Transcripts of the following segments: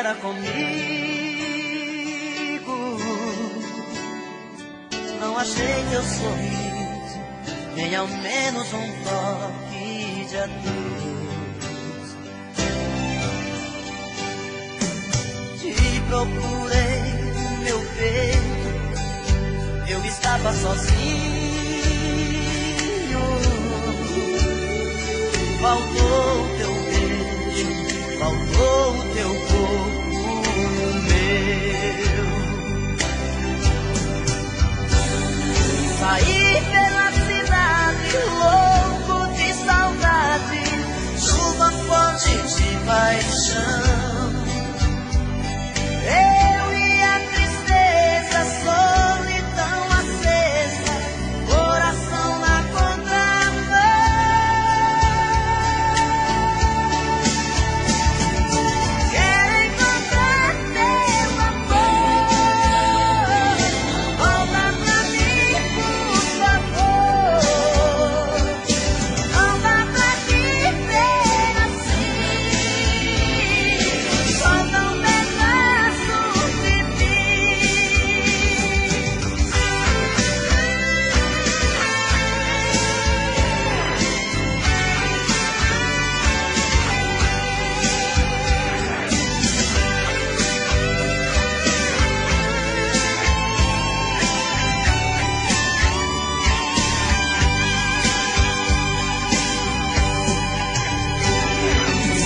era comigo. Não achei teu sorriso, nem ao menos um toque de adeus. Te procurei no meu peito, eu estava sozinho. Faltou o teu beijo, faltou o teu corpo meu. Saí pela cidade louco de saudade, chuva forte de paixão. Eu e a tristeza, solidão acesa, coração na contramão. Quero encontrar teu amor, volta pra mim, por favor. Não dá pra viver assim, só não pedaços de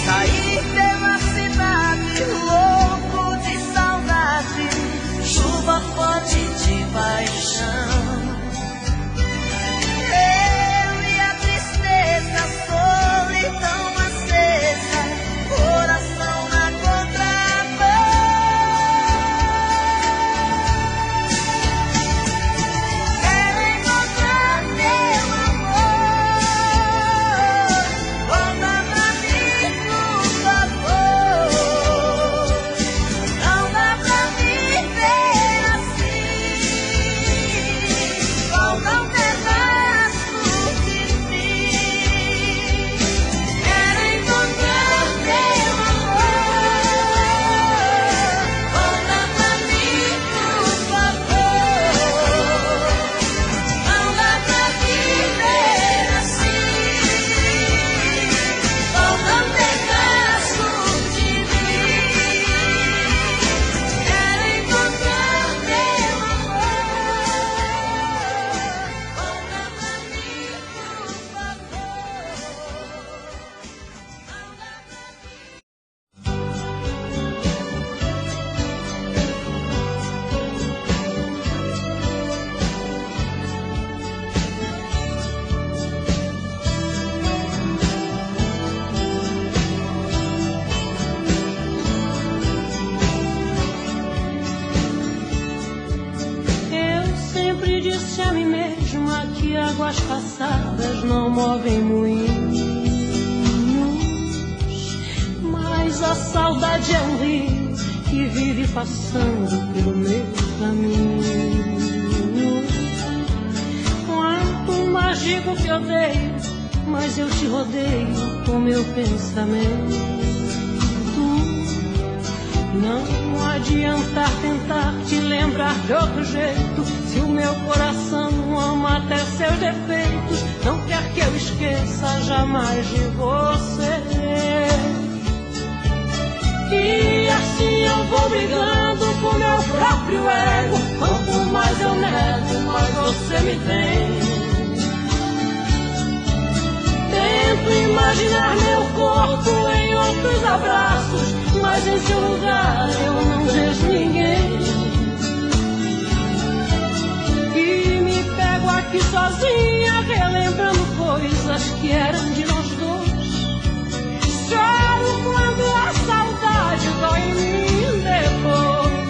saí pela cidade louco de saudade, chuva forte de paixão. Eu e a tristeza, solidão acesa, coração na contramão. Quero encontrar teu amor, volta pra mim, por favor. Não dá pra viver assim, faltam pedaços de mim. Quero encontrar teu amor, volta pra mim, por favor. Não dá pra viver assim, faltam pedaços de mim. Quero encontrar teu amor, volta pra mim, por Eu sempre disse a mim mesma que águas passadas não movem moinhos, mas a saudade é um rio que vive passando pelo meu caminho. Quanto mais digo que odeio, mas eu te rodeio com meu pensamento. Não adianta tentar te lembrar de outro jeito, se o meu coração ama até seus defeitos, não quer que eu esqueça jamais de você. E assim eu vou brigando com meu próprio ego, quanto mais eu nego, mais você me tem. Tento imaginar meu corpo em outros abraços, mas em seu lugar eu não vejo ninguém. E me pego aqui sozinha, relembrando coisas que eram de nós dois. Choro quando a saudade dói em mim depois.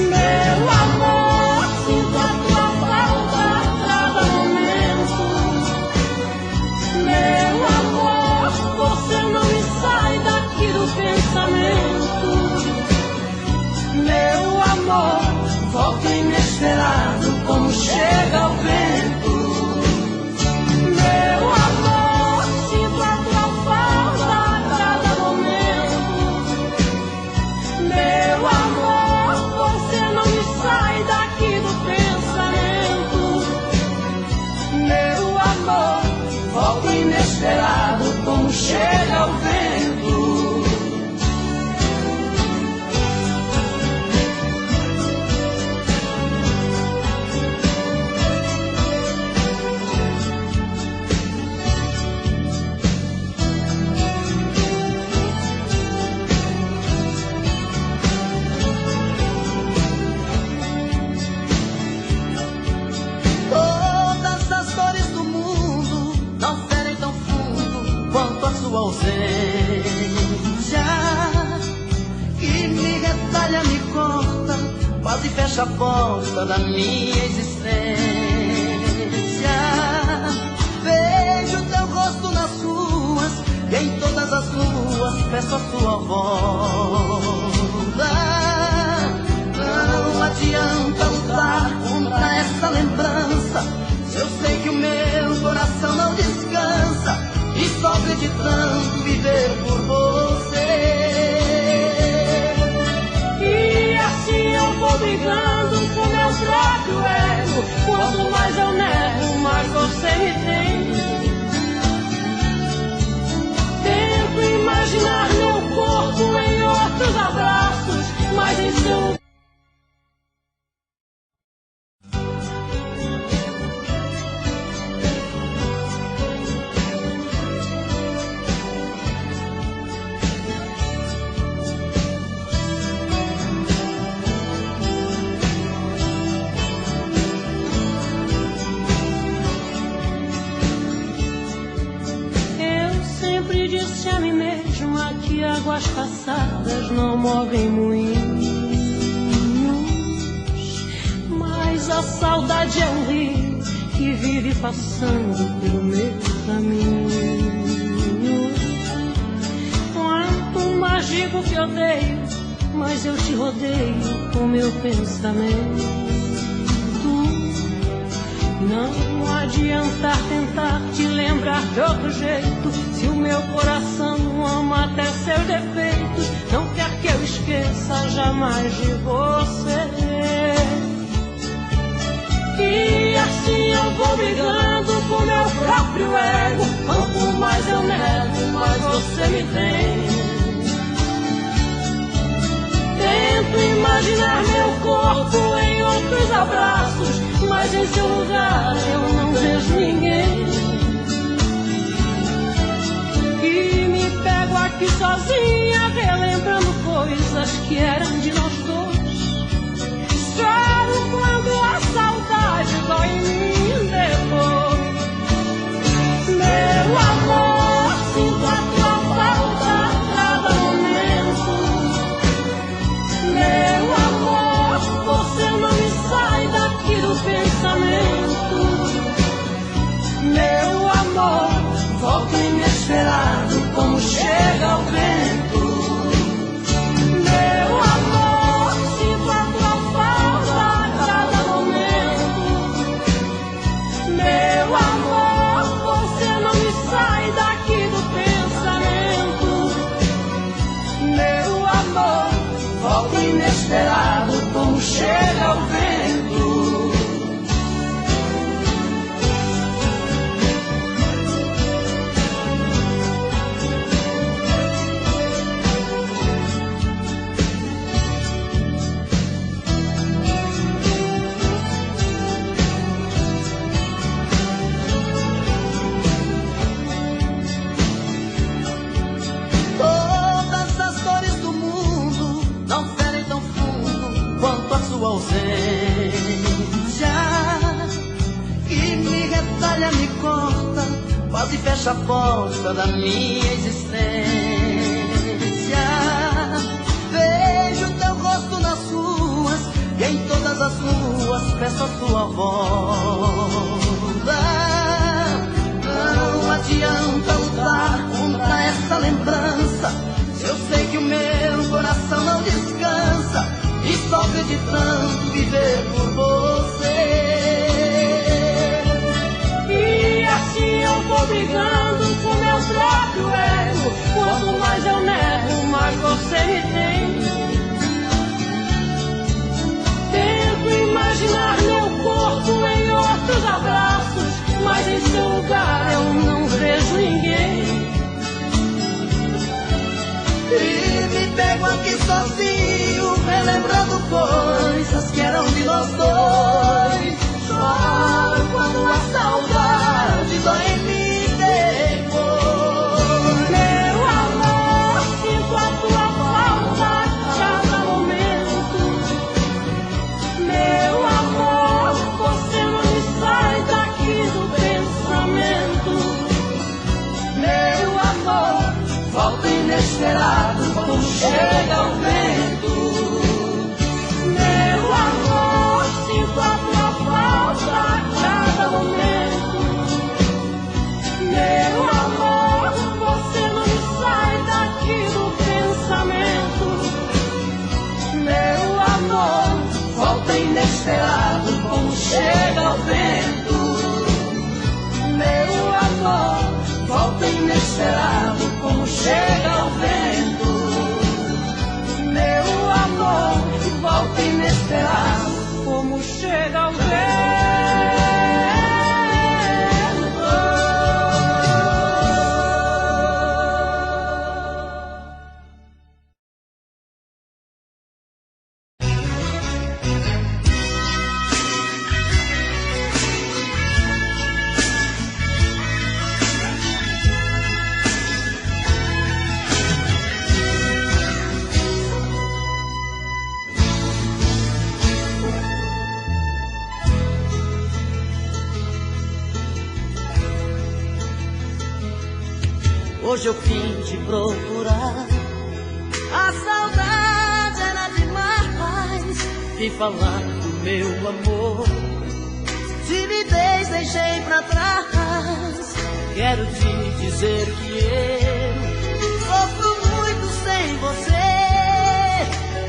Meu amor, sinto a tua falta a cada momento. Meu amor, você não me sai daqui do pensamento. Meu amor, volte inesperado como chega o vento. Meu amor, sinto a tua falta a cada momento. quase fecha a porta da minha existência. Vejo teu rosto nas ruas e em todas as luas peço a sua volta. Não adianta lutar contra essa lembrança, se eu sei que o meu coração não descansa e sofre de tanto viver por você. E assim eu vou brigando com meu próprio ego. Quanto mais eu nego, mais você me tem. Tento imaginar meu corpo em outros abraços, mas em seu a mim mesma que águas passadas não movem moinhos, mas a saudade é um rio que vive passando pelo meu caminho. Quanto mais digo que odeio, mas eu te rodeio com meu pensamento. Não adianta tentar te lembrar de outro jeito, se o meu coração ama até seus defeitos. Não quer que eu esqueça jamais de você. E assim eu vou brigando com meu próprio ego. Quanto mais eu nego, mais você me tem. Tento imaginar meu corpo em outros abraços, mas em seu lugar eu não vejo ninguém. E me pego aqui sozinha, relembrando coisas que eram de nós dois. Choro quando a saudade dói em mim depois. Meu amor, sinto a tua falta a cada momento. Meu amor, você não me sai daqui do pensamento. Meu amor, volta inesperado como chega o vento. Meu amor, sinto a tua falta a cada momento. Meu amor, você não me sai daqui do pensamento. Meu amor, volta inesperado como chega o vento. Todas as dores do mundo não ferem tão fundo quanto a sua ausência, que me retalha, me corta, quase fecha a porta da minha existência. Vejo teu rosto nas ruas e em todas as ruas peço a sua volta. Não adianta lutar contra essa lembrança, se eu sei que o meu coração não descansa e sofre de tanto viver por você. E assim eu vou brigando com meu próprio ego. Quanto mais eu nego, mais você me tem. Tento imaginar meu corpo em outros abraços, mas em seu lugar eu não vejo ninguém. E me pego aqui sozinho, relembrando coisas que eram de nós dois. Choro quando a saudade dói em mim depois. Meu amor, sinto a tua falta a cada momento. Meu amor, você não me sai daqui do pensamento. Meu amor, volta inesperado como chega o vento. Meu amor, inesperado como chega o vento. Meu amor, volta inesperado como chega o vento. Meu amor, volta inesperado como chega o vento. Hoje eu vim te procurar, a saudade era demais. Vim falar do meu amor, timidez deixei pra trás. Quero te dizer que eu sofro muito sem você.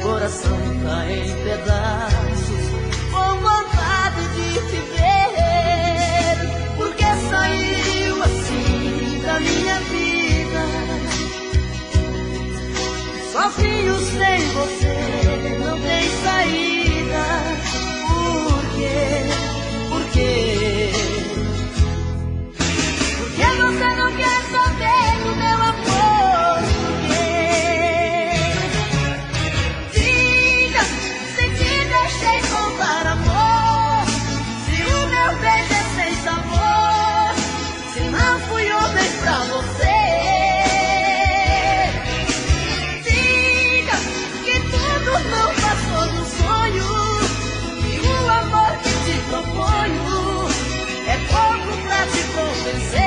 Coração tá em pedaços, com vontade de te ver. Porque saiu assim da minha vida, sozinho sem você, não tem saída. Por quê? Por quê? Porque você não quer saber do meu amor? Por quê? Diga, se te deixei faltar amor, se o meu beijo é sem sabor, se não fui homem pra você. Não passou do sonho, e o amor que te proponho é pouco pra te convencer.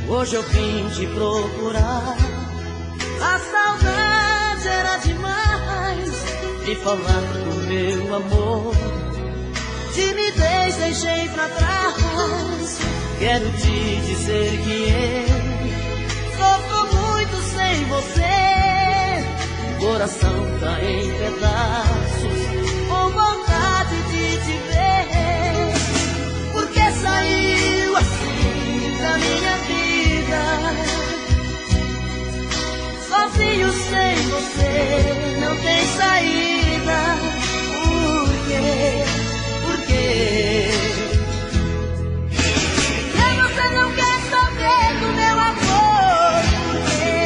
Hoje eu vim te procurar, a saudade era demais. Vim falar do meu amor, timidez deixei pra trás. Quero te dizer que eu sofro muito sem você. Coração tá em pedaços, com vontade de te ver. Porque saiu assim da minha vida, sozinho sem você, não tem saída. Por quê? Por quê? Porque você não quer saber do meu amor? Por quê?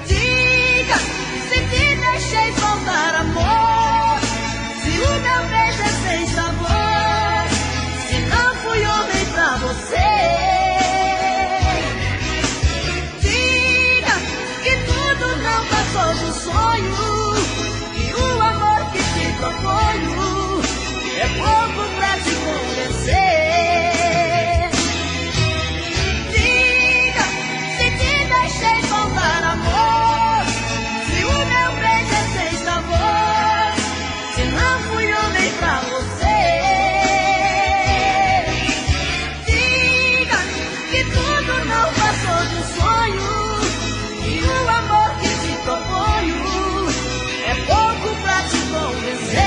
Diga, se te deixei faltar amor, se o meu beijo é sem sabor, se não fui homem pra você. Do sonho, e o amor que te proponho é pouco pra te convencer. Diga, se te deixei faltar amor, se o meu beijo é sem sabor, se não fui homem pra você. Diga que tudo não passou do sonho, e o amor que te proponho é pouco pra te convencer.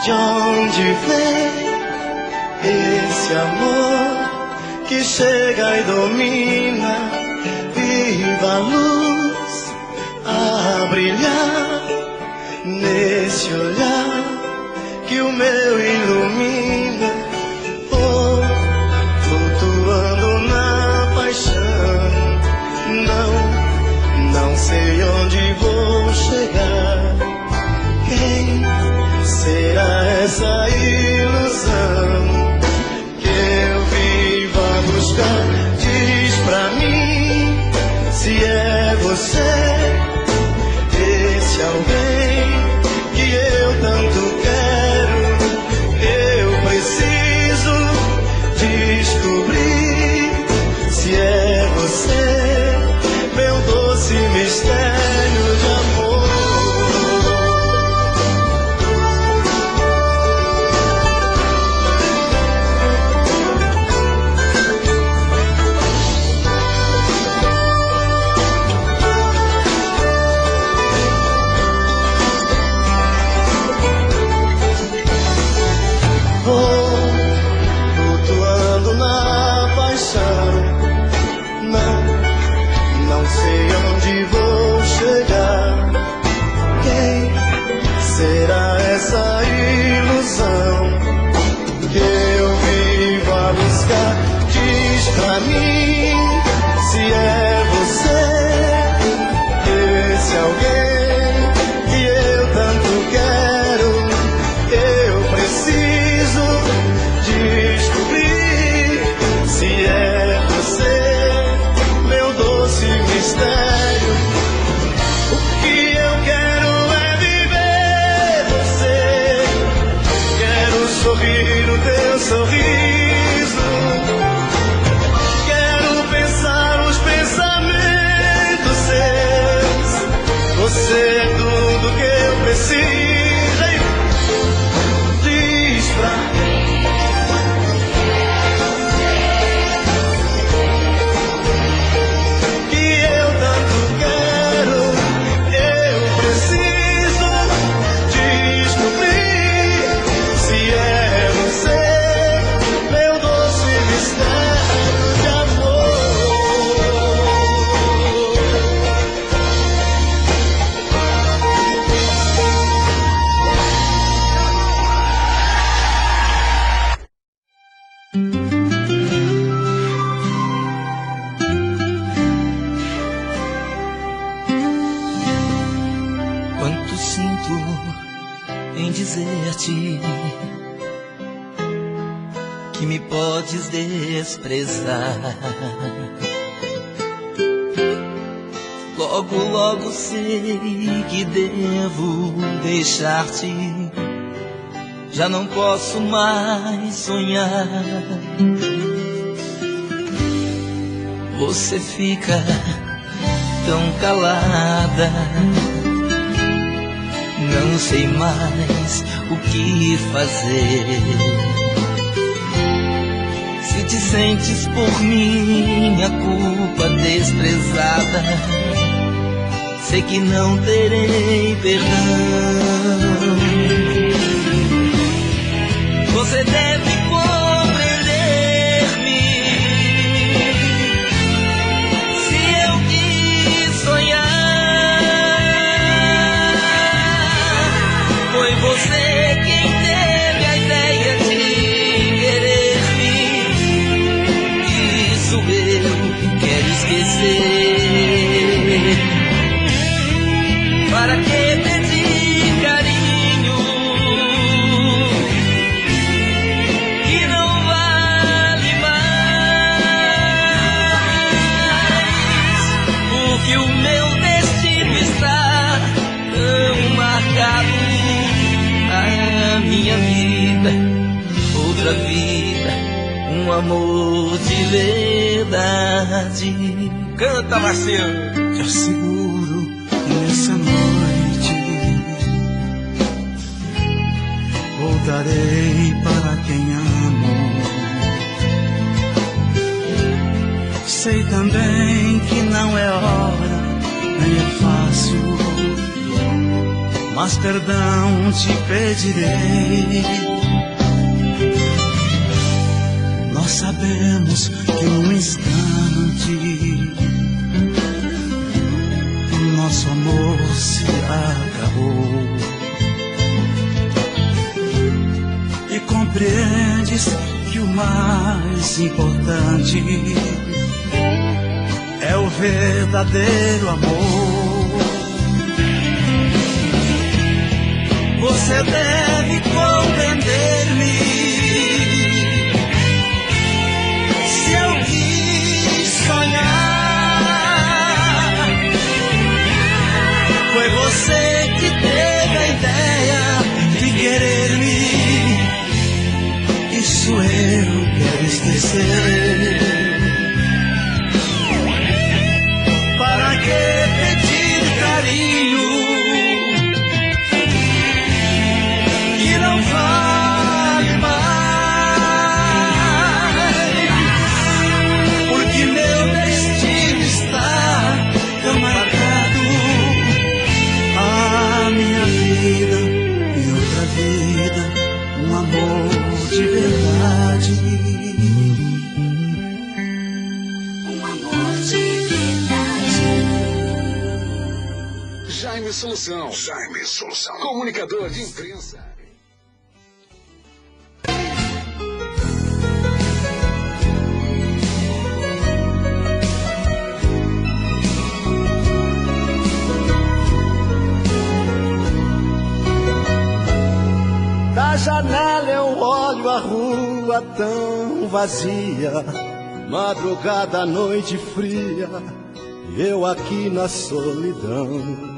De onde vem esse amor que chega e domina? Viva a luz a brilhar nesse olhar que o meu ilumina. Povo você, esse alguém que eu tanto quero. Eu preciso descobrir se é você, meu doce mistério de amor. Flutuando na paixão, não sei onde vou chegar. Quem será essa ilusão que eu vivo a buscar? Diz pra mim se é você, esse alguém que eu tanto quero. Eu preciso descobrir se é você, meu doce mistério. O que eu quero é viver você. Quero sorrir no teu sorriso. Quero pensar os pensamentos seus. Você é tudo que eu preciso. Diz pra mim que eu tanto quero. Eu preciso descobrir se é você, meu doce mistério de amor. Quanto sinto em dizer-te que me podes desprezar. Logo, logo sei que devo deixar-te. Já não posso mais sonhar. Você fica tão calada. Não sei mais o que fazer. Se te sentes por minha culpa desprezada, sei que não terei perdão. Você deve compreender-me. Se eu quis sonhar, foi você quem teve a ideia de querer-me. Isso eu quero esquecer. Para que pedir carinho que não vale mais? Porque o meu destino está tão marcado. A minha vida, outra vida, um amor de verdade. Canta, Marcelo! Te asseguro, nessa noite voltarei para quem amo. Sei também que não é hora, nem é fácil, mas perdão te pedirei. Nós sabemos que num instante nosso amor se acabou. E compreendes que o mais importante é o verdadeiro amor. Você deve compreender-me. Se eu quis sonhar, você. Para que pedir carinho que não vale mais? Porque meu destino está tão marcado. A minha vida e outra vida, um amor de verdade. Um amor de verdade. Jaime Solução. Jaime Solução. Comunicador de imprensa. Da janela eu olho a rua tão vazia, madrugada, noite fria, eu aqui na solidão.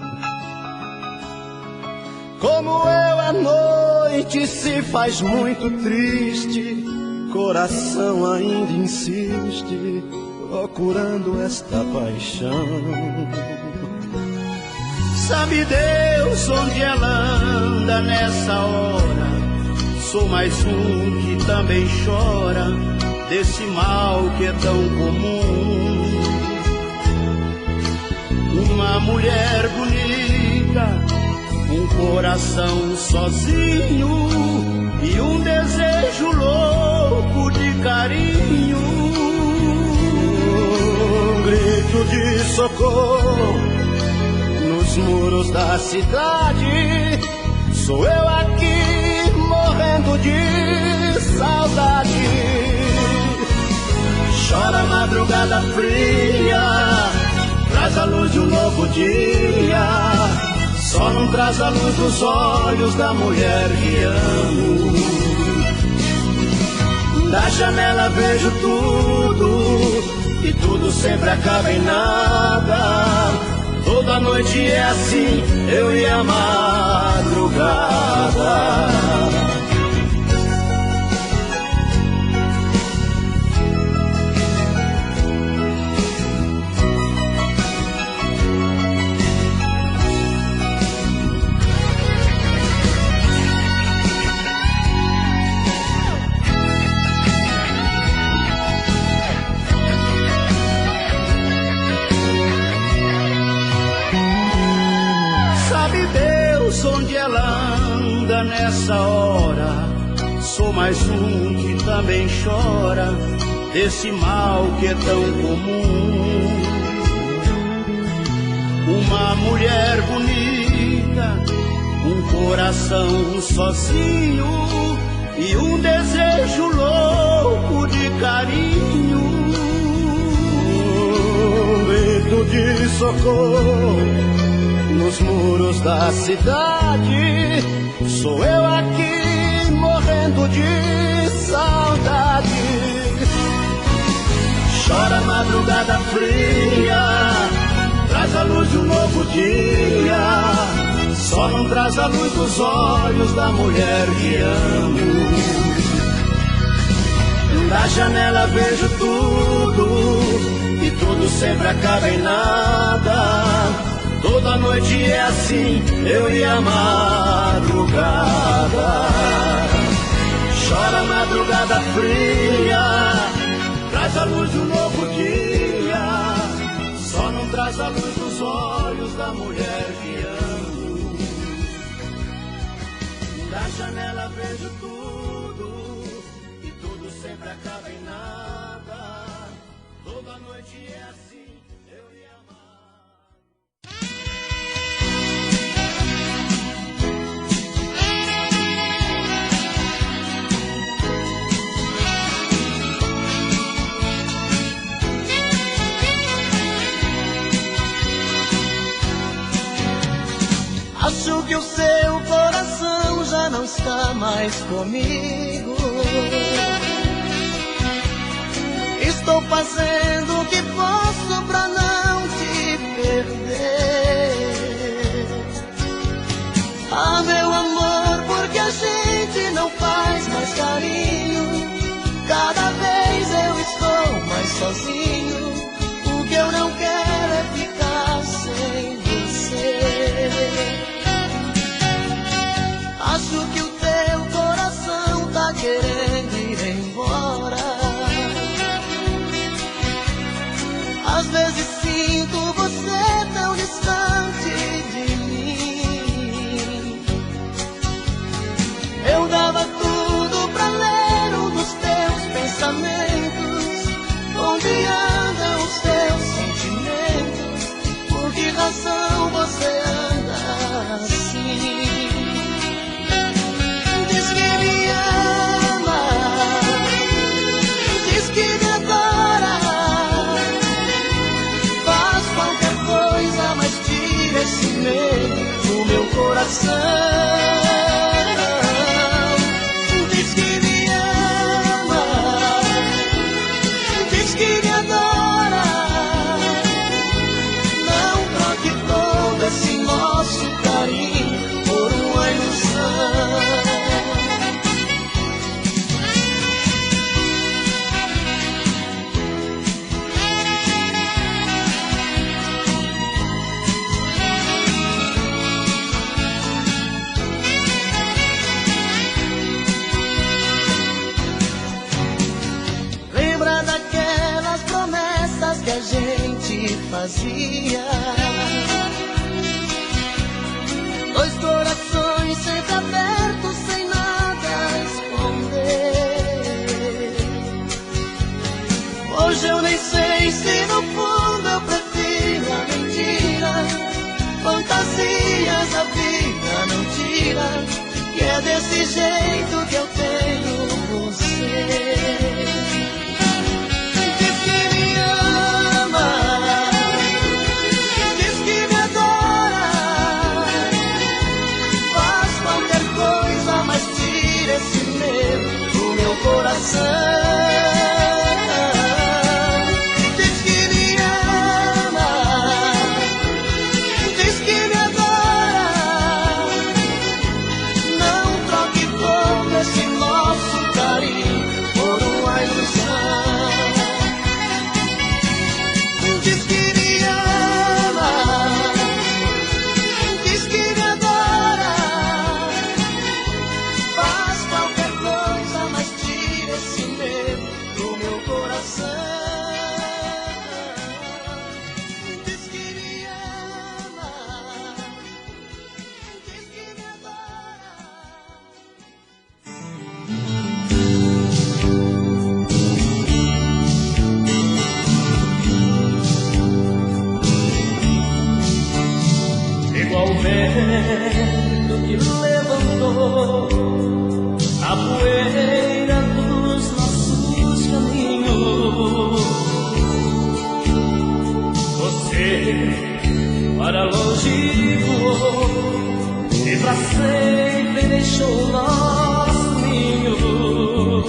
Como eu a noite se faz muito triste, coração ainda insiste, procurando esta paixão. Sabe Deus onde ela anda nessa hora? Sou mais um que também chora desse mal que é tão comum. Uma mulher bonita, um coração sozinho e um desejo louco de carinho. Um grito de socorro nos muros da cidade, sou eu aqui morrendo de saudade. Chora a madrugada fria, traz a luz de um novo dia, só não traz a luz dos olhos da mulher que amo. Da janela vejo tudo e tudo sempre acaba em nada. Toda noite é assim, eu e a madrugada. Onde ela anda nessa hora, sou mais um que também chora desse mal que é tão comum. Uma mulher bonita, um coração sozinho e um desejo louco de carinho. Um grito de socorro nos muros da cidade, sou eu aqui morrendo de saudade. Chora a madrugada fria, traz a luz de um novo dia, só não traz a luz dos olhos da mulher que amo. Da janela vejo tudo e tudo sempre acaba em nada. Toda noite é assim, eu e a madrugada. Chora a madrugada fria, traz a luz de um novo dia, só não traz a luz dos olhos da mulher que amo. Da janela vejo tudo e tudo sempre acaba em nada. Toda noite é assim, eu e a Acho que o seu coração já não está mais comigo. Estou fazendo o que posso pra não te perder. Ah, meu amor, porque a gente não faz mais carinho. Cada vez eu pensamentos? Onde andam os teus sentimentos? Por que razão você anda assim? Diz que me ama, diz que me adora, faz qualquer coisa, mas tira esse medo do meu coração. Diz que me ama, diz que me adora, não troque todo esse nosso carinho por uma ilusão. Lembra daquelas promessas que a gente fazia? Dois corações sempre abertos, sem nada a esconder. Hoje eu nem sei se no fundo eu prefiro a mentira. Fantasias a vida não tira, que é desse jeito que eu tenho você. Diz que me ama, diz que me adora, faz qualquer coisa, mas tira esse medo do meu coração. Diz que me ama, diz que me adora, não troque todo esse nosso carinho por uma ilusão. Diz que me ama, diz que me adora, faz qualquer coisa, mas tira esse medo do meu coração. Diz que me ama, diz que me adora. Igual o vento que levantou a poeira dos nossos caminhos. Você para longe voou e pra sempre deixou o nosso ninho.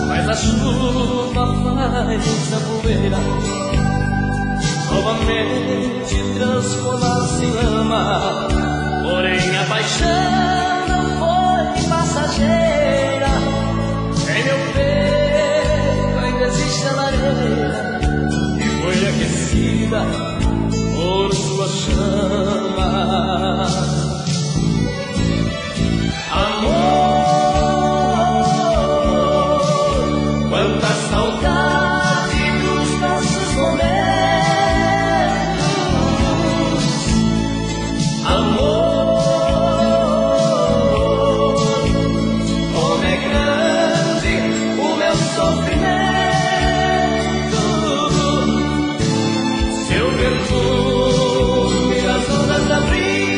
Mas a chuva faz a poeira novamente transformar-se em lama. Porém a paixão não foi passageira. Em meu peito ainda existe a lareira que foi aquecida por sua chama. Amor, quanta saudade dos nossos momentos. Amor, como é grande o meu sofrimento. Seu perfume nas ondas da brisa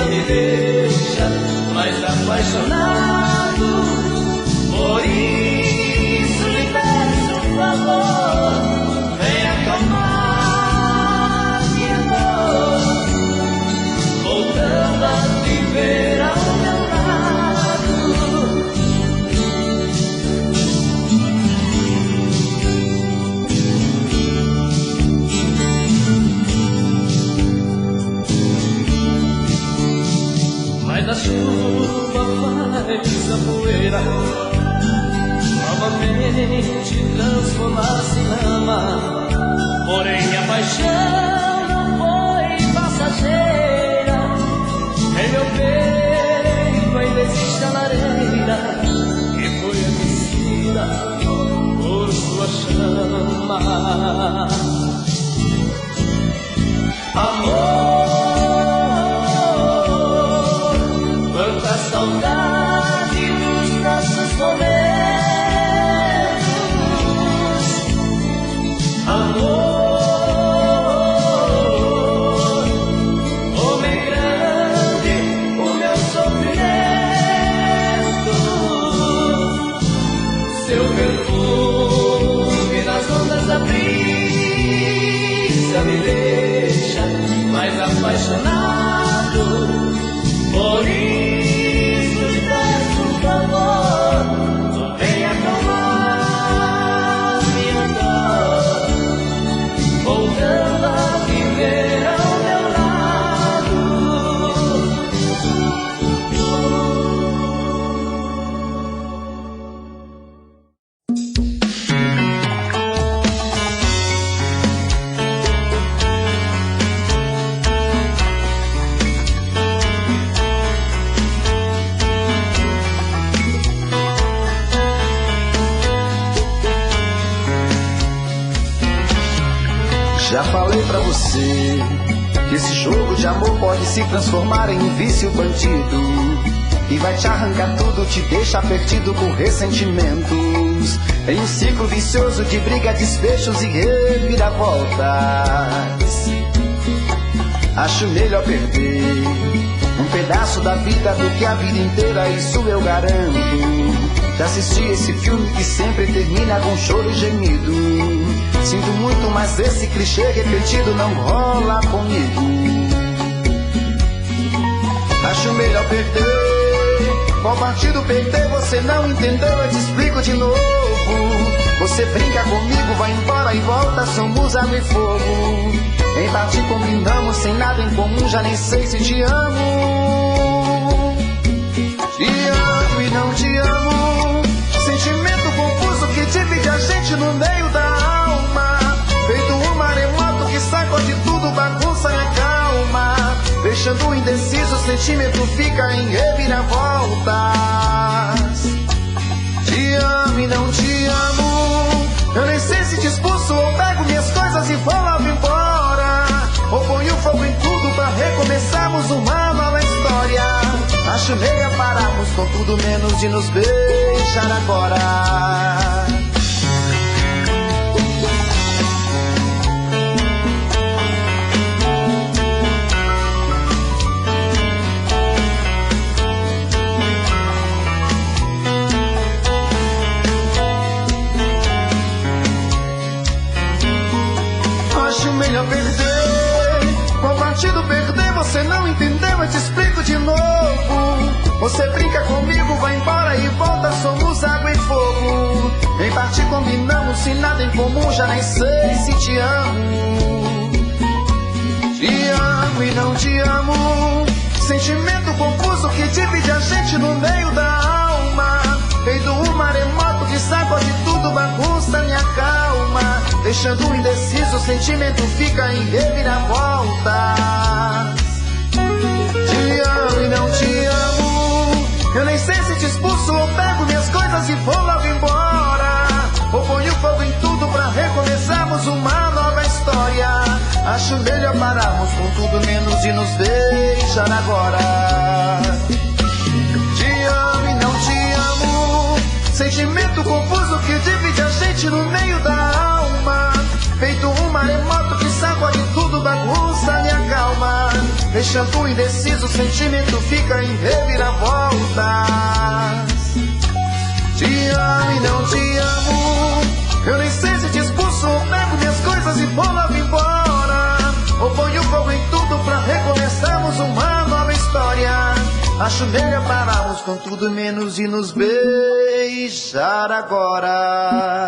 me deixa mais apaixonado. Por isso lhe peço um favor, venha acalmar minha dor, voltando a viver ao meu lado. Mas a chuva faz a poeira novamente transformar-se em lama. Porém a paixão não foi passageira. Em meu peito ainda existe a lareira que foi aquecida por sua chama. Amor, quanta saudade dos nossos seu perfume nas ondas da brisa me deixa mais apaixonado. Por isso lhe peço um favor, venha acalmar minha dor, voltando a viver ao meu lado. Já falei pra você que esse jogo de amor pode se transformar em um vício bandido, e vai te arrancar tudo, te deixa perdido com ressentimentos, em um ciclo vicioso de briga, desfechos e reviravoltas. Acho melhor perder um pedaço da vida do que a vida inteira, isso eu garanto. Já assisti esse filme que sempre termina com choro e gemido. Sinto muito, mas esse clichê repetido não rola comigo. Acho melhor perder. Qual partido perder? Você não entendeu, eu te explico de novo. Você brinca comigo, vai embora e volta, somos água e fogo. Em parte combinamos, sem nada em comum, já nem sei se te amo. Te amo e não te amo. Sentimento confuso que divide a gente no meio da alma. Feito um maremoto que sacode tudo, bagunça minha calma. Deixando indeciso, o sentimento fica em reviravoltas. Te amo e não te amo. Eu nem sei se te expulso ou pego minhas coisas e vou logo embora, ou ponho fogo em tudo pra recomeçarmos uma nova história. Acho melhor pararmos com tudo menos de nos beijar agora. Acho melhor perder. Qual partido perder? Você não entendeu, eu te explico de novo. Você brinca comigo, vai embora e volta, somos água e fogo. Em parte combinamos, sem nada em comum, já nem sei se te amo. Te amo e não te amo. Sentimento confuso que divide a gente no meio da alma. Feito um maremoto que sacode tudo, bagunça minha calma. Deixando indeciso, o sentimento fica em reviravoltas. Te amo e não te amo. Eu nem sei se te expulso ou pego minhas coisas e vou logo embora, ou ponho fogo em tudo pra recomeçarmos uma nova história. Acho melhor pararmos com tudo menos de nos beijar agora. Te amo e não te amo. Sentimento confuso que divide a gente no meio da alma. Feito um maremoto que sacode tudo, bagunça minha calma. Deixando indeciso, o sentimento fica em reviravoltas. Te amo e não te amo. Eu nem sei se te expulso ou pego minhas coisas e vou logo embora, ou ponho fogo em tudo pra recomeçarmos uma nova história. Acho melhor pararmos com tudo menos de nos beijar agora.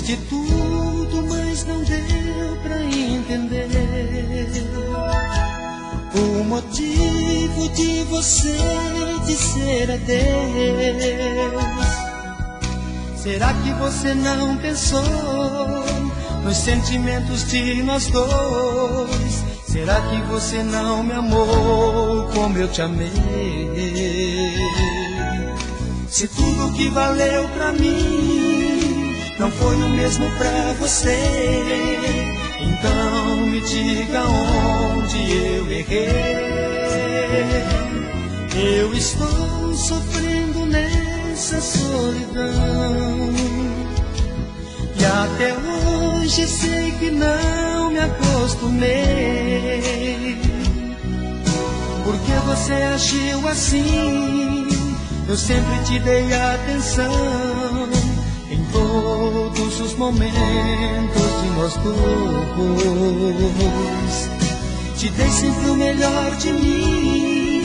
De tudo, mas não deu pra entender o motivo de você dizer adeus. Será que você não pensou nos sentimentos de nós dois? Será que você não me amou como eu te amei? Se tudo que valeu pra mim não foi o mesmo pra você. Então me diga onde eu errei. Eu estou sofrendo nessa solidão e até hoje sei que não me acostumei. Porque você agiu assim, eu sempre te dei atenção em todos os momentos de nós dois. Te dei sempre o melhor de mim,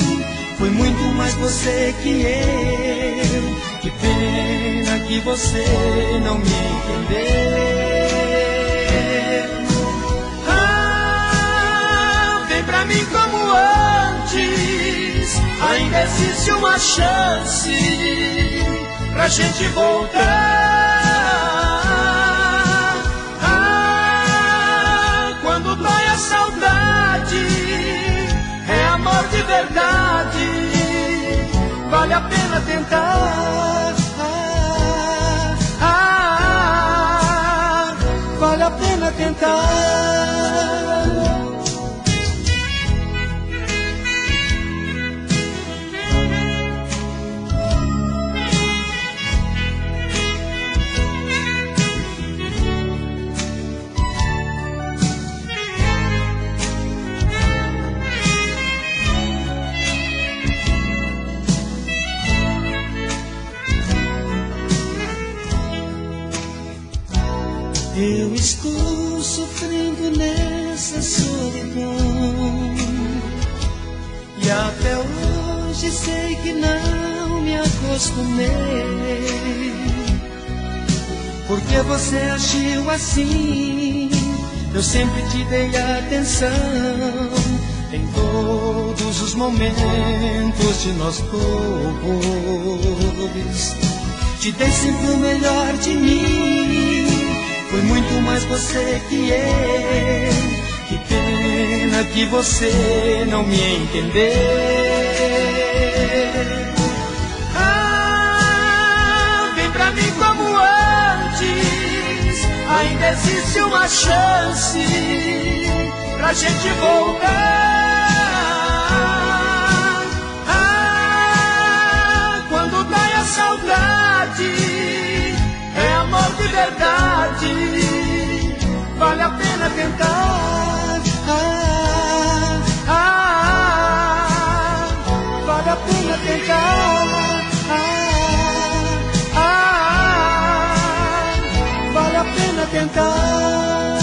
foi muito mais você que eu. Que pena que você não me entendeu. Ah, vem pra mim como antes, ainda existe uma chance pra gente voltar. Ah, quando dói a saudade, é amor de verdade, vale a pena tentar. Vale a pena tentar. Eu estou sofrendo nessa solidão e até hoje sei que não me acostumei. Porque você agiu assim, eu sempre te dei atenção em todos os momentos de nós dois. Te dei sempre o melhor de mim, foi muito mais você que eu. Que pena que você não me entendeu. Ah, vem pra mim como antes, ainda existe uma chance pra gente voltar. Ah, quando dói a saudade, é amor de verdade, vale a pena tentar. Vale a pena tentar. Vale a pena tentar.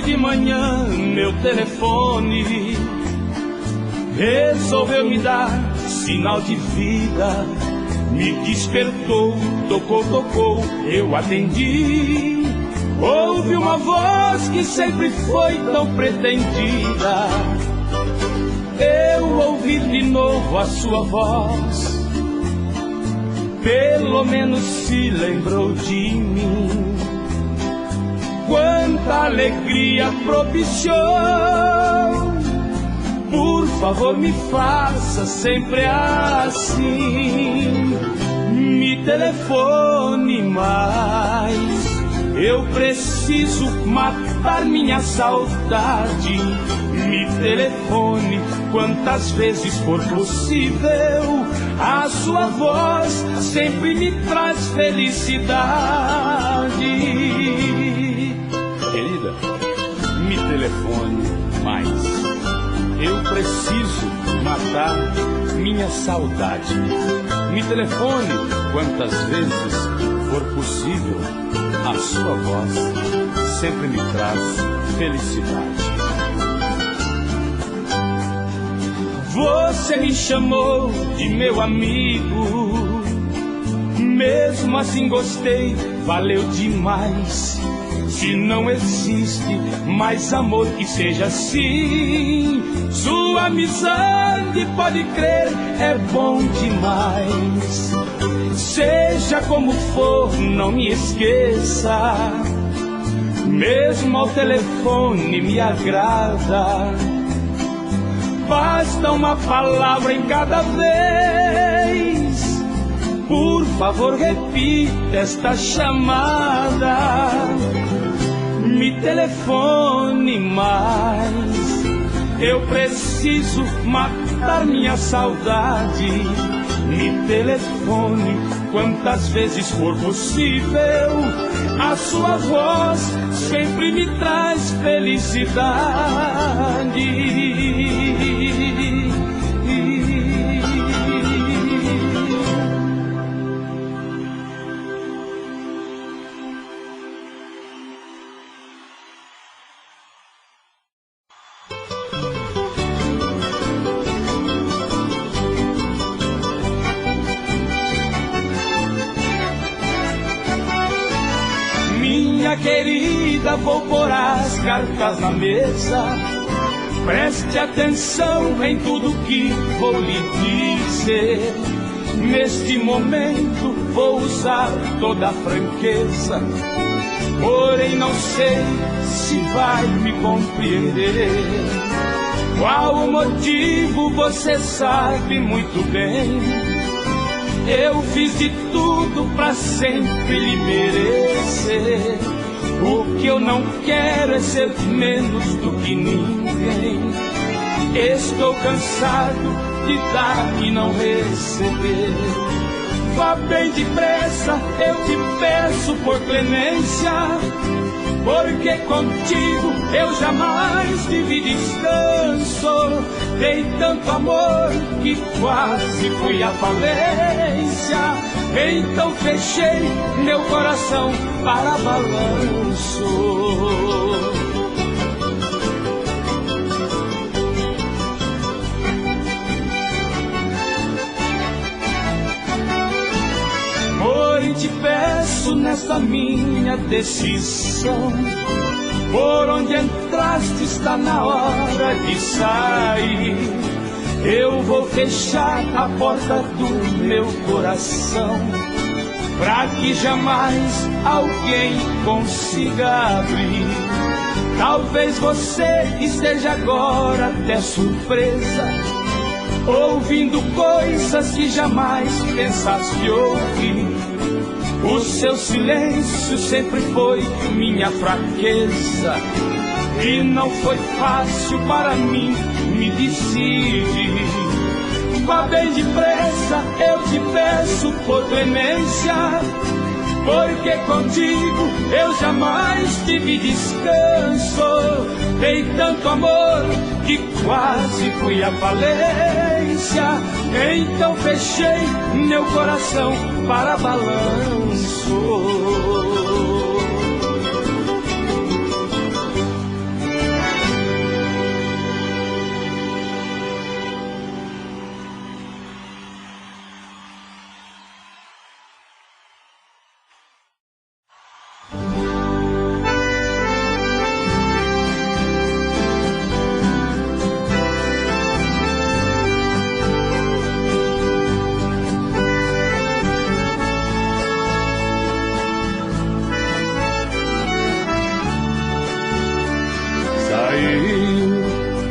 De manhã meu telefone resolveu me dar sinal de vida. Me despertou, tocou, eu atendi. Ouvi uma voz que sempre foi tão pretendida. Eu ouvi de novo a sua voz, pelo menos se lembrou de mim. Quanta alegria propiciou. Por favor, me faça sempre assim. Me telefone mais. Eu preciso matar minha saudade. Me telefone quantas vezes for possível. A sua voz sempre me traz felicidade. Querida, me telefone mais. Eu preciso matar minha saudade. Me telefone quantas vezes for possível. A sua voz sempre me traz felicidade. Você me chamou de meu amigo, mesmo assim gostei valeu demais. Se não existe mais amor que seja assim, sua amizade, pode crer, é bom demais. Seja como for, não me esqueça, mesmo ao telefone me agrada. Basta uma palavra em cada vez, por favor repita esta chamada. Me telefone mais, eu preciso matar minha saudade. Me telefone quantas vezes for possível, a sua voz sempre me traz felicidade. Minha querida, vou pôr as cartas na mesa. Preste atenção em tudo que vou lhe dizer. Neste momento vou usar toda a franqueza, porém não sei se vai me compreender. Qual o motivo você sabe muito bem. Eu fiz de tudo pra sempre lhe merecer. O que eu não quero é ser menos do que ninguém. Estou cansado de dar e não receber. Vá bem depressa, eu te peço por clemência, porque contigo eu jamais tive descanso. Dei tanto amor que quase fui à falência. Então fechei meu coração para balanço. Porém te peço nesta minha decisão, por onde entraste está na hora de sair. Eu vou fechar a porta do meu coração, pra que jamais alguém consiga abrir. Talvez você esteja agora até surpresa, ouvindo coisas que jamais pensaste ouvir. O seu silêncio sempre foi minha fraqueza, e não foi fácil para mim me decidir. Vá bem depressa, eu te peço por clemência, porque contigo eu jamais tive descanso. Dei tanto amor que quase fui à falência. Então fechei meu coração para balanço.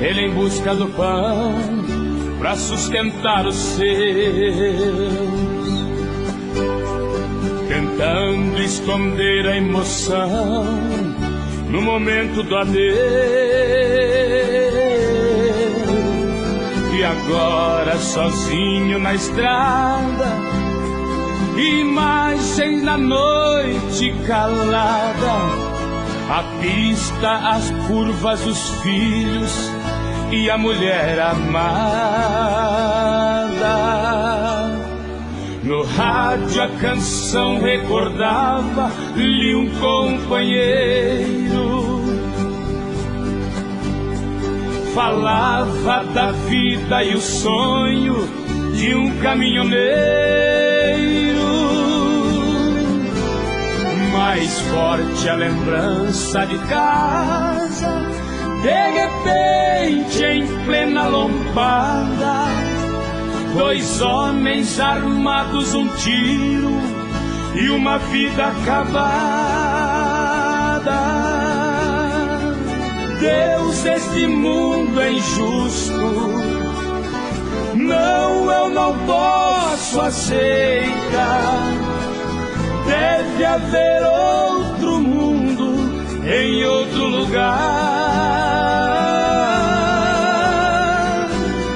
Ele em busca do pão pra sustentar os seus, tentando esconder a emoção no momento do adeus. E agora sozinho na estrada, imagens na noite calada, a pista, as curvas, os filhos e a mulher amada. No rádio a canção recordava-lhe um companheiro, falava da vida e o sonho de um caminhoneiro. mais forte a lembrança de casa. De repente, em plena lombada, dois homens armados, um tiro e uma vida acabada. Deus, este mundo é injusto. Não, eu não posso aceitar. Deve haver outro mundo em outro lugar,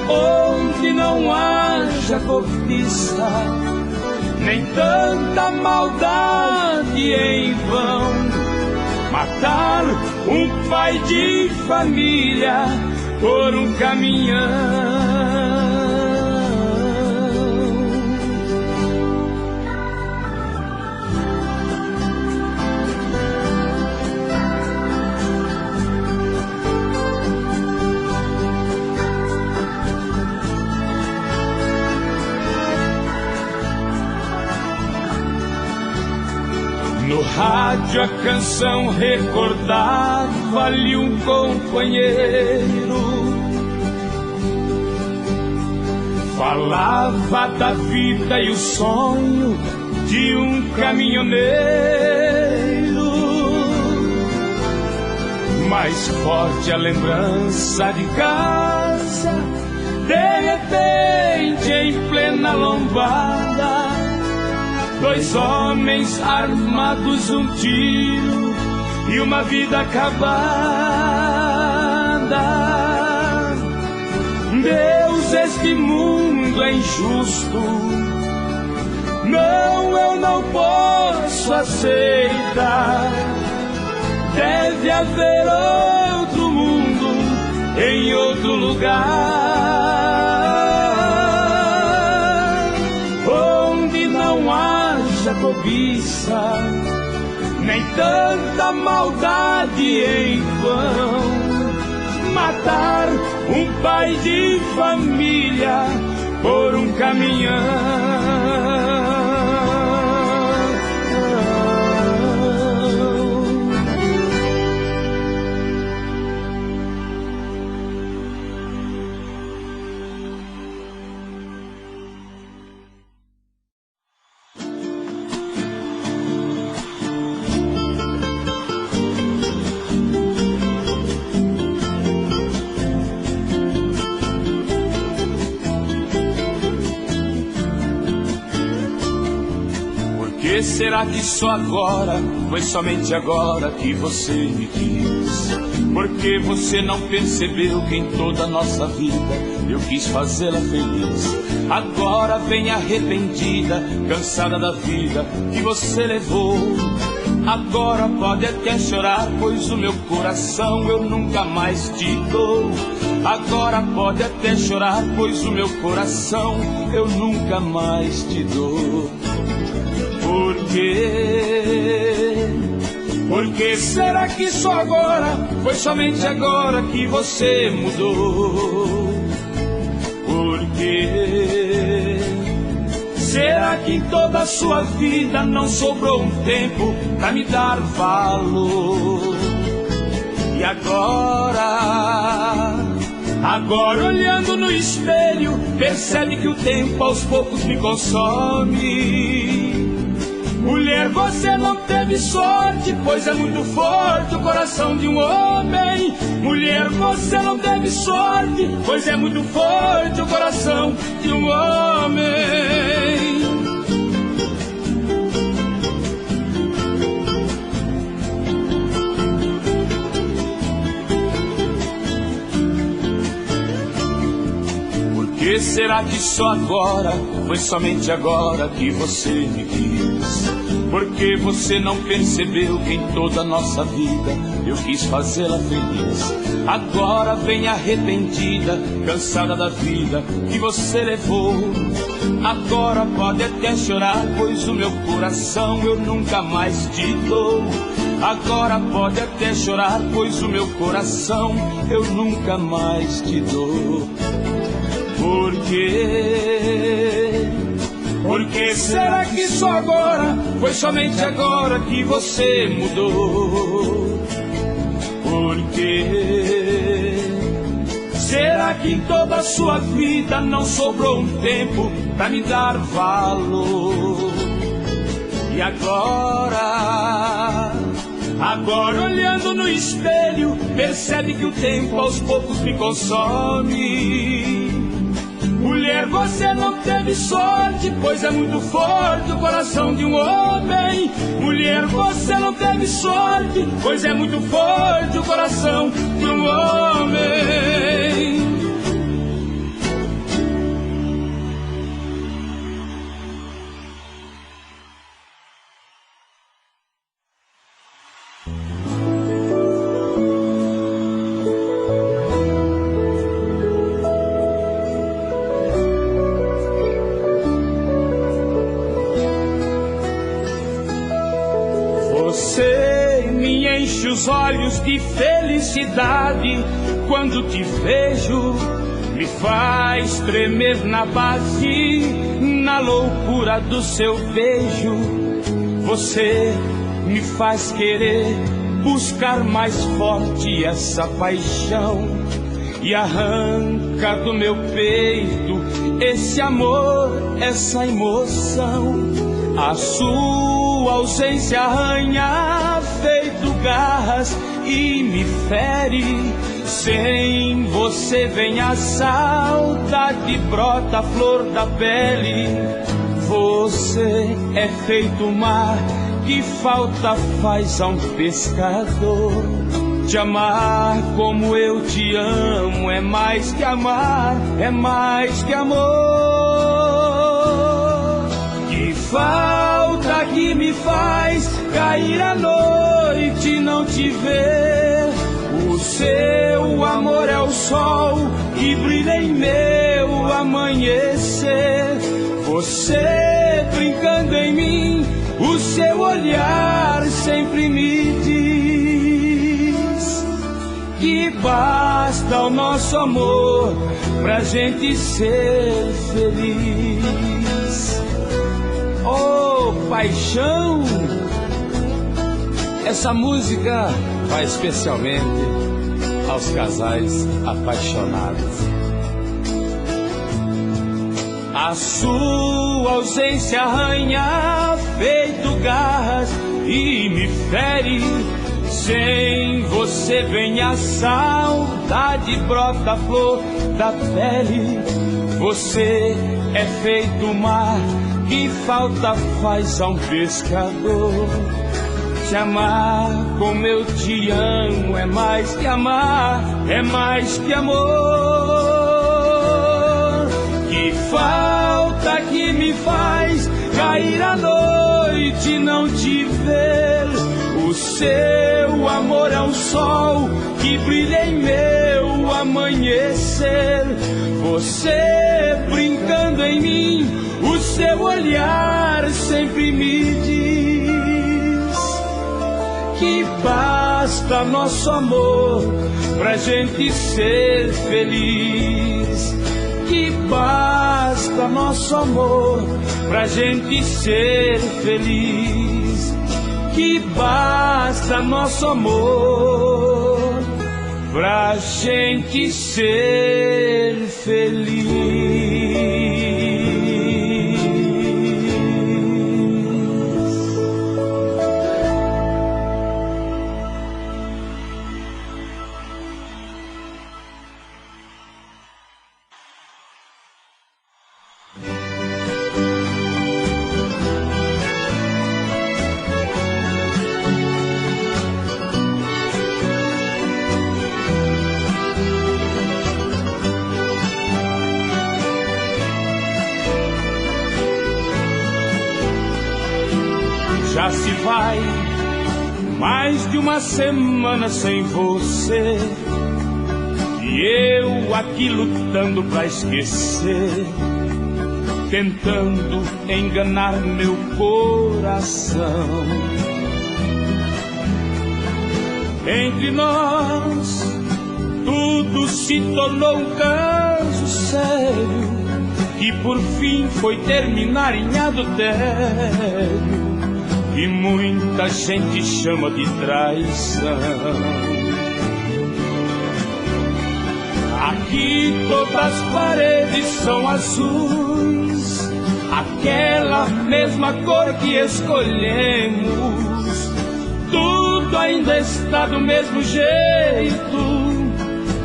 onde não haja cobiça, nem tanta maldade em vão. Matar um pai de família por um caminhão. No rádio a canção recordava-lhe um companheiro. Falava da vida e o sonho de um caminhoneiro. Mais forte a lembrança de casa. De repente, em plena lombada, dois homens armados, um tiro e uma vida acabada. Deus, este mundo é injusto. Não, eu não posso aceitar. Deve haver outro mundo em outro lugar, onde não haja cobiça, nem tanta maldade em vão. Matar um pai de família por um caminhão. Será que só agora, foi somente agora que você me quis? Porque você não percebeu que em toda a nossa vida eu quis fazê-la feliz? Agora vem arrependida, cansada da vida que você levou. Agora pode até chorar, pois o meu coração eu nunca mais te dou. Agora pode até chorar, pois o meu coração eu nunca mais te dou. Por quê? Por que será que só agora, foi somente agora que você mudou? Por quê? Será que em toda a sua vida não sobrou um tempo pra me dar valor? E agora olhando no espelho, percebe que o tempo aos poucos me consome. Mulher, você não teve sorte, pois é muito forte o coração de um homem. Mulher, você não teve sorte, pois é muito forte o coração de um homem. Por que será que só agora, foi somente agora que você me quis? Porque você não percebeu que em toda a nossa vida eu quis fazê-la feliz? Agora vem arrependida, cansada da vida que você levou. Agora pode até chorar, pois o meu coração eu nunca mais te dou. Agora pode até chorar, pois o meu coração eu nunca mais te dou. Por quê? Por que será que só agora, foi somente agora que você mudou? Por que será que em toda a sua vida não sobrou um tempo pra me dar valor? E agora olhando no espelho, percebe que o tempo aos poucos me consome. Mulher, você não teve sorte, pois é muito forte o coração de um homem. Mulher, você não teve sorte, pois é muito forte o coração de um homem. Você me enche os olhos de felicidade quando te vejo, me faz tremer na base, na loucura do seu beijo. Você me faz querer buscar mais forte essa paixão e arranca do meu peito esse amor, essa emoção. A sua ausência arranha feito garras e me fere. Sem você vem a saudade, brota a flor da pele. Você é feito mar que falta faz a um pescador. Te amar como eu te amo é mais que amar, é mais que amor. Que falta que me faz cair à noite e não te ver. O seu amor é o sol que brilha em meu amanhecer. Você brincando em mim, o seu olhar sempre me diz que basta o nosso amor pra gente ser feliz. Oh, paixão! Essa música vai especialmente aos casais apaixonados. A sua ausência arranha feito garras e me fere. Sem você vem a saudade, brota a flor da pele. Você é feito mar que falta faz a um pescador. Te amar como eu te amo é mais que amar, é mais que amor. Que falta que me faz cair à noite e não te ver. O seu amor é o sol que brilha em meu amanhecer. Você brincando em mim, o seu olhar sempre me diz que basta nosso amor pra gente ser feliz. Que basta nosso amor pra gente ser feliz. Que basta nosso amor pra gente ser feliz. Já se vai mais de uma semana sem você, e eu aqui lutando pra esquecer, tentando enganar meu coração. Entre nós tudo se tornou um caso sério, que por fim foi terminar em adultério, que muita gente chama de traição. Aqui todas as paredes são azuis, aquela mesma cor que escolhemos. Tudo ainda está do mesmo jeito,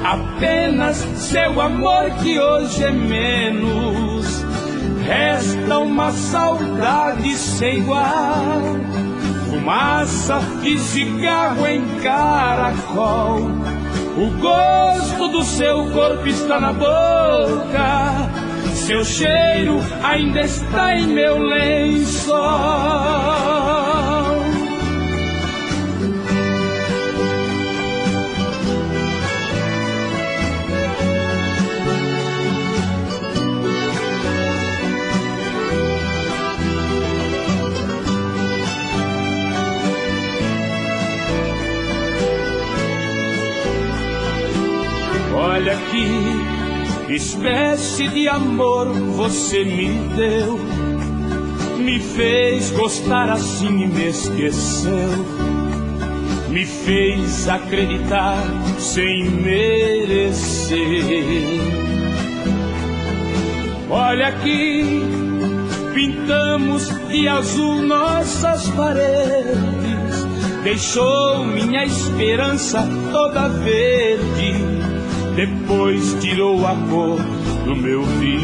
apenas seu amor que hoje é menos. Resta uma saudade sem igual, fumaça de cigarro em caracol. O gosto do seu corpo está na boca, seu cheiro ainda está em meu lençol. Olha que espécie de amor você me deu, me fez gostar assim e me esqueceu, me fez acreditar sem merecer. Olha aqui, pintamos de azul nossas paredes, deixou minha esperança toda verde, depois tirou a cor do meu viver.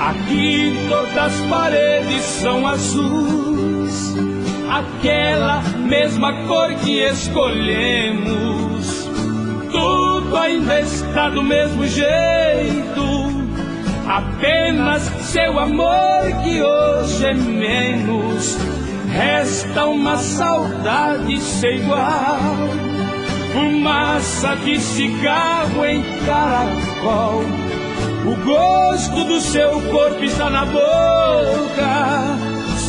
Aqui todas as paredes são azuis, aquela mesma cor que escolhemos. Tudo ainda está do mesmo jeito, apenas seu amor que hoje é menos. Resta uma saudade sem igual, fumaça de cigarro em caracol. O gosto do seu corpo está na boca,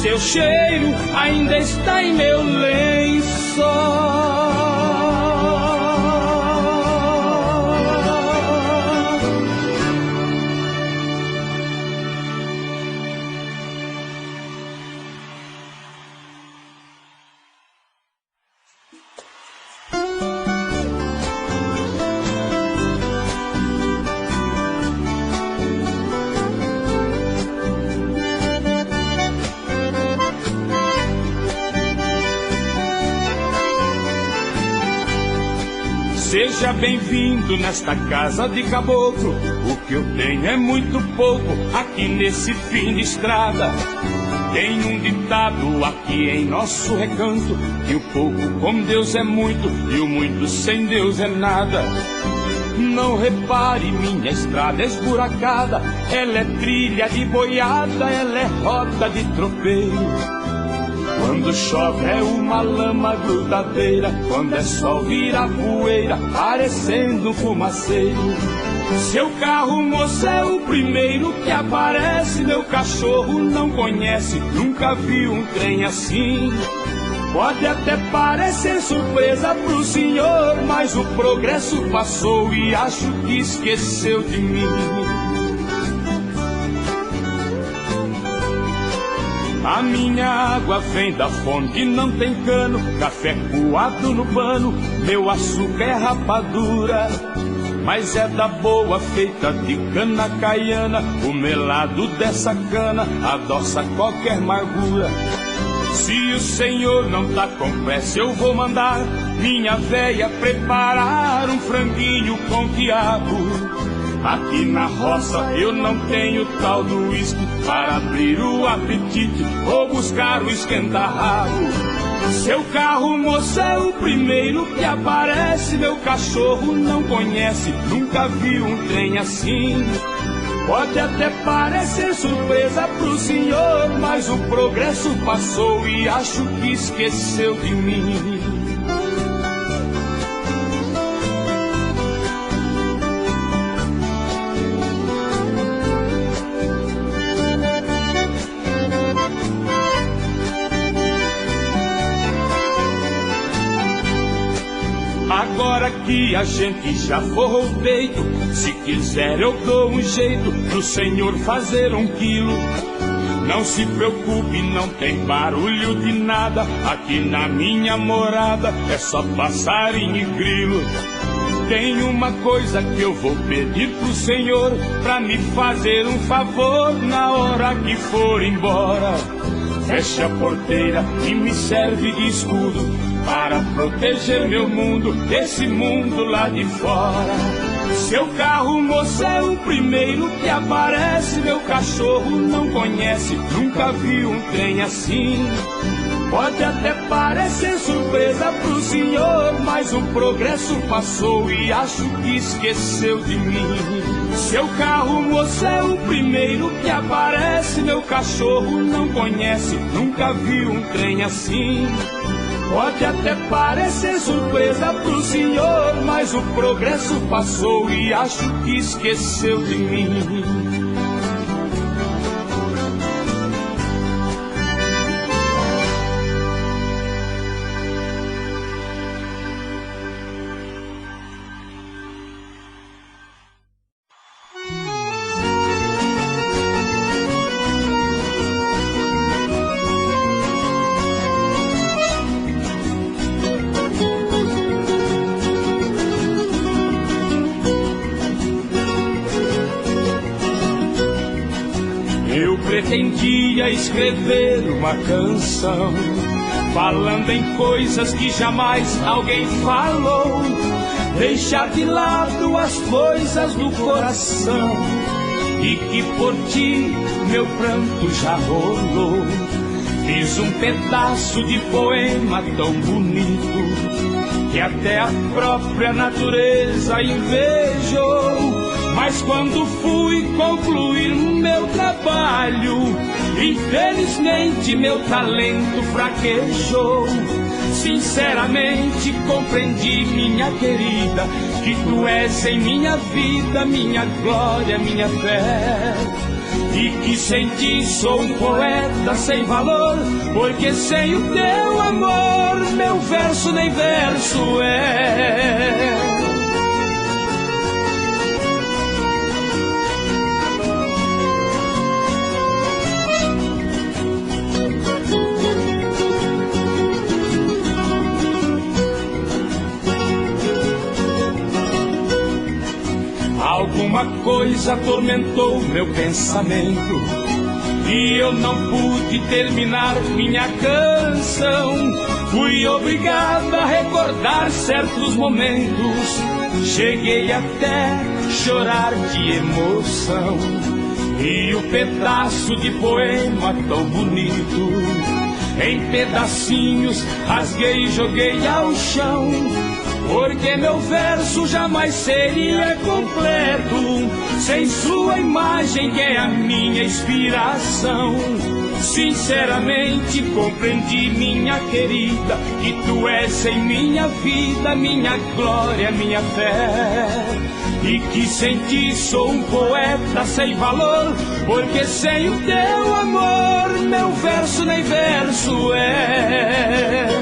seu cheiro ainda está em meu lençol. Seja bem-vindo nesta casa de caboclo. O que eu tenho é muito pouco aqui nesse fim de estrada. Tem um ditado aqui em nosso recanto, que o pouco com Deus é muito e o muito sem Deus é nada. Não repare, minha estrada esburacada, ela é trilha de boiada, ela é rota de tropeiro. Quando chove é uma lama grudadeira, quando é sol vira poeira, parecendo fumaceiro. Seu carro, moço, é o primeiro que aparece, meu cachorro não conhece, nunca viu um trem assim. Pode até parecer surpresa pro senhor, mas o progresso passou e acho que esqueceu de mim. A minha água vem da fonte, não tem cano, café coado no pano, meu açúcar é rapadura, mas é da boa, feita de cana caiana, o melado dessa cana adoça qualquer amargura. Se o senhor não tá com pressa, eu vou mandar minha véia preparar um franguinho com quiabo. Aqui na roça eu não tenho tal do uísque para abrir o apetite ou buscar o esquenta-rabo. Seu carro, moço, é o primeiro que aparece, meu cachorro não conhece, nunca viu um trem assim. Pode até parecer surpresa pro senhor, mas o progresso passou e acho que esqueceu de mim. agora que a gente já forrou o peito, se quiser eu dou um jeito pro senhor fazer 1 quilo. Não se preocupe, não tem barulho de nada, aqui na minha morada é só passarinho e grilo. Tem uma coisa que eu vou pedir pro senhor, pra me fazer um favor na hora que for embora. Feche a porteira e me serve de escudo, para proteger meu mundo desse mundo lá de fora. Seu carro, moça, é o primeiro que aparece, meu cachorro não conhece, nunca viu um trem assim. Pode até parecer surpresa pro senhor, mas o progresso passou e acho que esqueceu de mim. Seu carro, moça, é o primeiro que aparece, meu cachorro não conhece, nunca viu um trem assim. Pode até parecer surpresa pro senhor, mas o progresso passou e acho que esqueceu de mim. Pretendia escrever uma canção falando em coisas que jamais alguém falou, deixar de lado as coisas do coração, e que por ti meu pranto já rolou. Fiz um pedaço de poema tão bonito que até a própria natureza invejou. Mas quando fui concluir meu trabalho, infelizmente meu talento fraquejou. Sinceramente compreendi, minha querida, que tu és em minha vida, minha glória, minha fé. E que sem ti sou um poeta sem valor, porque sem o teu amor meu verso nem verso é. Alguma coisa atormentou meu pensamento e eu não pude terminar minha canção. Fui obrigado a recordar certos momentos, cheguei até chorar de emoção. E o pedaço de poema tão bonito, em pedacinhos rasguei e joguei ao chão. Porque meu verso jamais seria completo sem sua imagem, que é a minha inspiração. Sinceramente compreendi, minha querida, que tu és em minha vida, minha glória, minha fé. E que sem ti sou um poeta sem valor, porque sem o teu amor meu verso nem verso é.